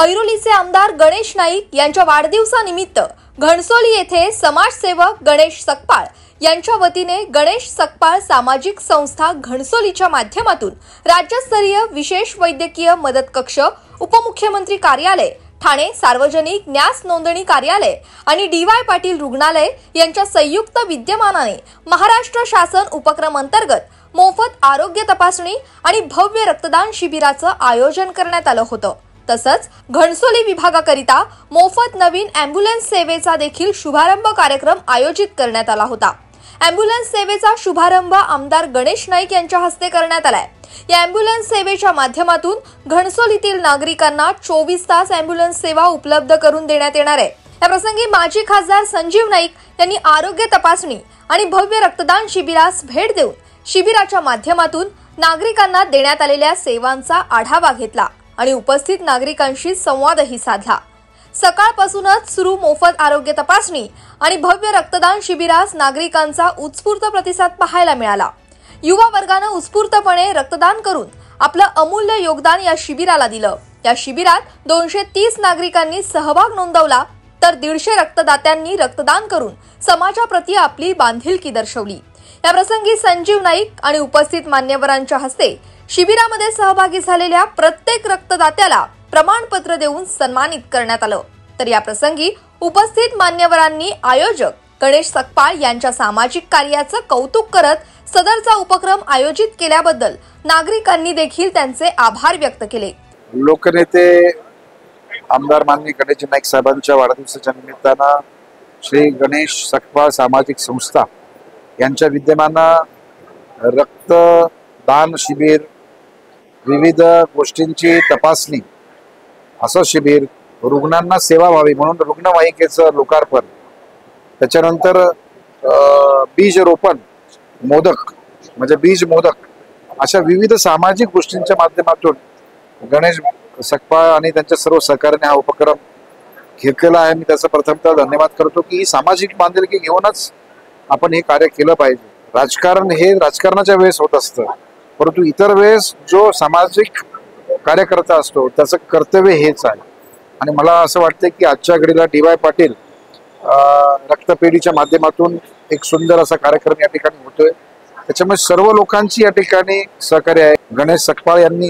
ऐरोलीचे आमदार गणेश नाईक यांच्या वाढदिवसानिमित्त घणसोली येथे समाजसेवक गणेश सकपाळ यांच्या वतीने गणेश सकपाळ सामाजिक संस्था घणसोलीच्या माध्यमातून राज्यस्तरीय विशेष वैद्यकीय मदत कक्ष, उपमुख्यमंत्री कार्यालय, ठाणे सार्वजनिक न्यास नोंदणी कार्यालय आणि डी.वाय. पाटील रुग्णालय यांच्या संयुक्त विद्यमानाने महाराष्ट्र शासन उपक्रम अंतर्गत मोफत आरोग्य तपासणी आणि भव्य रक्तदान शिबिराचं आयोजन करण्यात आलं होतं। तसंच घणसोली विभागाकरिता मोफत नवीन अॅम्ब्युलन्स सेवेचा देखील शुभारंभ कार्यक्रम आयोजित करण्यात आला होता। अॅम्ब्युलन्स सेवेचा शुभारंभ आमदार गणेश नाईक यांच्या हस्ते करण्यात आलाय। या अॅम्ब्युलन्स सेवेच्या माध्यमातून घणसोलीतील नागरिकांना 24 तास अॅम्ब्युलन्स सेवा उपलब्ध करून देण्यात येणार आहे। या प्रसंगी माजी खासदार संजीव नाईक यांनी आरोग्य तपासणी आणि भव्य रक्तदान शिबिरास भेट देऊन शिबिराच्या माध्यमातून नागरिकांना देण्यात आलेल्या सेवांचा आढावा घेतला आणि उपस्थित नागरिकांशी संवादही साधला। सकाळपासूनच सुरू मोफत आरोग्य तपासणी आणि भव्य रक्तदान शिबिरास नागरिकांचा उत्स्फूर्त प्रतिसाद पाहायला मिळाला। युवा वर्गाने उत्स्फूर्तपणे रक्तदान करून आपलं अमूल्य योगदान या शिबिराला दिलं। या शिबिरात 230 नागरिकांनी सहभाग नोंदवला तर 150 रक्तदात्यांनी रक्तदान करून समाजाप्रती आपली बांधिलकी दर्शवली। या प्रसंगी संजीव नाईक आणि उपस्थित मान्यवरांच्या हस्ते शिबिरामध्ये सहभागी झालेल्या प्रत्येक रक्तदात्याला प्रमाणपत्र देऊन सन्मानित करण्यात आलं। तर या प्रसंगी उपस्थित मान्यवरांनी आयोजक गणेश सकपाळ यांच्या सामाजिक कार्याचं कौतुक करत सदरचा उपक्रम आयोजित केल्याबद्दल नागरिकांनी देखील त्यांचे आभार व्यक्त केले। लोकनेते आमदार माननीय गणेश नाईक साहेबांच्या वाढदिवसाच्या निमित्तानं श्री गणेश सकपाळ सामाजिक संस्था यांच्या विद्यमानं रक्तदान शिबिर, विविध गोष्टींची तपासणी असं शिबिर, रुग्णांना सेवा व्हावी म्हणून रुग्णवाहिकेचं लोकार्पण, त्याच्यानंतर बीज रोपण मोदक म्हणजे बीज मोदक, अशा विविध सामाजिक गोष्टींच्या माध्यमातून गणेश सकपाळ आणि त्यांच्या सर्व सहकार्याने हा उपक्रम घेतलेला आहे। मी त्याचा प्रथमतः धन्यवाद करतो की ही सामाजिक बांधिलकी घेऊनच आपण हे कार्य केलं पाहिजे। राजकारण हे राजकारणाच्या वेळेस होत असतं, परंतु इतर वेळेस जो सामाजिक कार्यकर्ता असतो त्याचं कर्तव्य हेच आहे। आणि मला असं वाटतं की आजच्या घडीला डी.वाय. पाटील रक्तपेढीच्या माध्यमातून एक सुंदर असा कार्यक्रम या ठिकाणी होतोय। त्याच्यामुळे सर्व लोकांची या ठिकाणी सहकार्य आहे। गणेश सकपाळ यांनी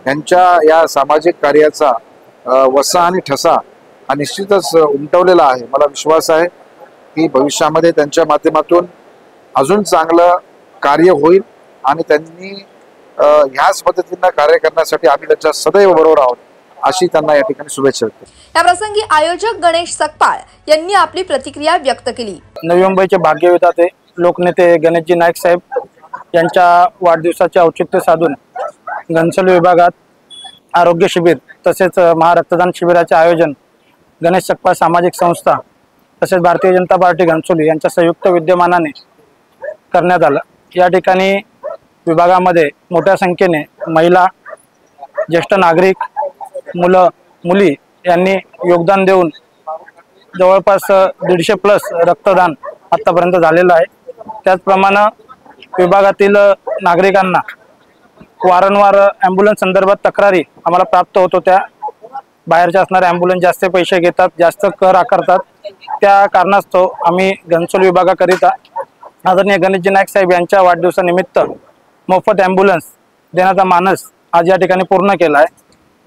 यांच्या या सामाजिक कार्याचा वसा आणि ठसा हा निश्चितच उमटवलेला आहे। मला विश्वास आहे की भविष्यामध्ये त्यांच्या माध्यमातून अजून चांगलं कार्य होईल आणि त्यांनी ह्याच पद्धतीनं कार्य करण्यासाठी आम्ही त्यांच्या सदैव बरोबर आहोत अशी त्यांना या ठिकाणी शुभेच्छा देतो। या प्रसंगी आयोजक गणेश सकपाळ यांनी आपली प्रतिक्रिया व्यक्त केली। नवी मुंबईचे भाग्यविधाते लोकनेते गणेशजी नाईक साहेब यांच्या वाढदिवसाचे औचित्य साधून घणसोली विभागात आरोग्य शिबिर तसेच महारक्तदान शिबिराचे आयोजन गणेश सकपाळ सामाजिक संस्था तसेच भारतीय जनता पार्टी घणसोली यांच्या संयुक्त विद्यमानाने करण्यात आलं। या ठिकाणी विभागामध्ये मोठ्या संख्येने महिला, ज्येष्ठ नागरिक, मुलं मुली यांनी योगदान देऊन जवळपास 150+ रक्तदान आतापर्यंत झालेलं आहे। त्याचप्रमाणे विभागातील नागरिकांना वारंवार ॲम्ब्युलन्स संदर्भात तक्रारी आम्हाला प्राप्त होत होत्या। बाहेरच्या असणारे ॲम्ब्युलन्स जास्त पैसे घेतात, जास्त कर आकारतात, त्या कारणास्तव आम्ही घणसोली विभागाकरिता आदरणीय गणेशजी नाईक साहेब यांच्या वाढदिवसानिमित्त मोफत ॲम्ब्युलन्स देण्याचा मानस आज या ठिकाणी पूर्ण केला आहे।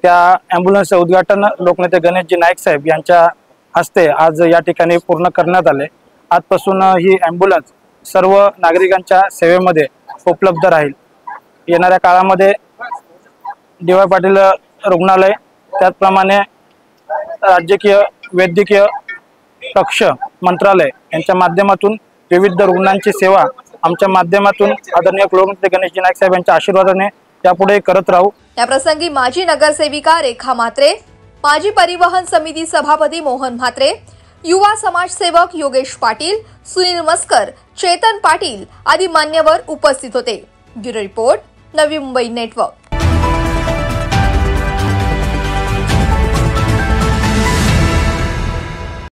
त्या ॲम्ब्युलन्सचे उद्घाटन लोकनेते गणेशजी नाईक साहेब यांच्या हस्ते आज या ठिकाणी पूर्ण करण्यात आले। आजपासून ही ॲम्ब्युलन्स सर्व नागरिकांच्या सेवेमध्ये उपलब्ध राहील। येणाऱ्या काळामध्ये डी.वाय. पाटील रुग्णालय, त्याचप्रमाणे राजकीय वैद्यकीय कक्ष मंत्रालय यांच्या माध्यमातून विविध रुग्णांची सेवा आमच्या माध्यमातून आदरणीय लोकनेते गणेशजी नाईक साहेब यांच्या आशीर्वादाने यापुढे करत राहू। या प्रसंगी माजी नगरसेविका रेखा म्हात्रे, माजी परिवहन समिती सभापती मोहन म्हात्रे, युवा समाजसेवक योगेश पाटील, सुनील मस्कर, चेतन पाटील आदी मान्यवर उपस्थित होते। Bureau report, Navi Mumbai network.